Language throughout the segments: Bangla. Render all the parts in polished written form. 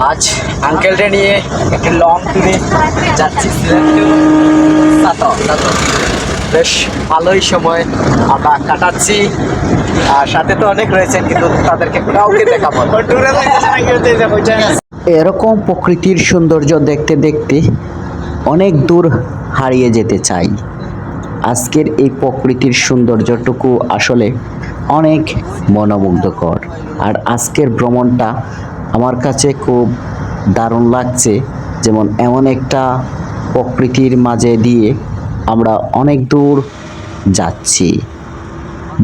আজ আঙ্কেলটা নিয়ে একটি লং ট্যুরে যাচ্ছি বেশ ভালোই সময় আমরা কাটাচ্ছি। আর সাথে তো অনেক রয়েছেন, কিন্তু তাদেরকে কাউকে দেখাবো। এরকম প্রকৃতির সৌন্দর্য দেখতে দেখতে অনেক দূর হারিয়ে যেতে চাই। আজকের এই প্রকৃতির সৌন্দর্যটুকু আসলে অনেক মনোমুগ্ধকর। আর আজকের ভ্রমণটা আমার কাছে খুব দারুণ লাগছে, যেমন এমন একটা প্রকৃতির মাঝে দিয়ে আমরা অনেক দূর যাচ্ছি।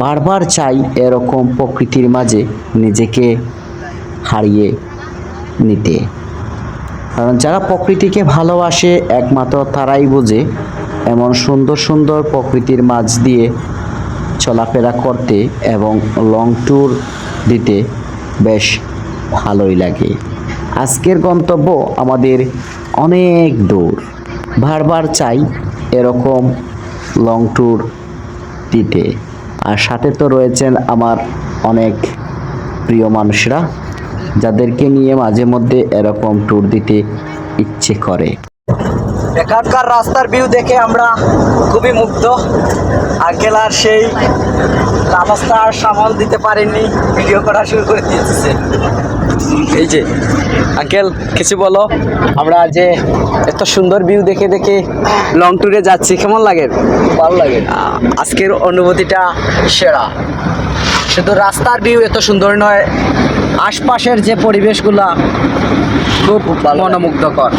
বারবার চাই এরকম প্রকৃতির মাঝে নিজেকে হারিয়ে নিতে, কারণ যারা প্রকৃতিকে ভালোবাসে একমাত্র তারাই বোঝে এমন সুন্দর সুন্দর প্রকৃতির মাঝ দিয়ে চলাফেরা করতে এবং লং ট্যুর দিতে বেশ ভালোই লাগে। আজকের গন্তব্য আমাদের অনেক দূর, বারবার চাই এরকম লং ট্যুর দিতে। আর সাথে তো রয়েছেন আমার অনেক প্রিয় মানুষরা, যাদেরকে নিয়ে মাঝে মধ্যে এরকম ট্যুর দিতে ইচ্ছে করে। এখানকার রাস্তার ভিউ দেখে আমরা খুবই মুগ্ধ। আঙ্কেল আর সেই অবস্থা আর সামাল দিতে পারেননি, ভিডিও করা শুরু করে দিয়েছে। এই যে আঙ্কেল, কিছু বলো। আমরা যে এত সুন্দর ভিউ দেখে দেখে লং ট্যুরে যাচ্ছি, কেমন লাগে? ভালো লাগে। আজকের অনুভূতিটা সেরা। শুধু রাস্তার ভিউ এত সুন্দর নয়, আশপাশের যে পরিবেশগুলা খুব মনোমুগ্ধকর।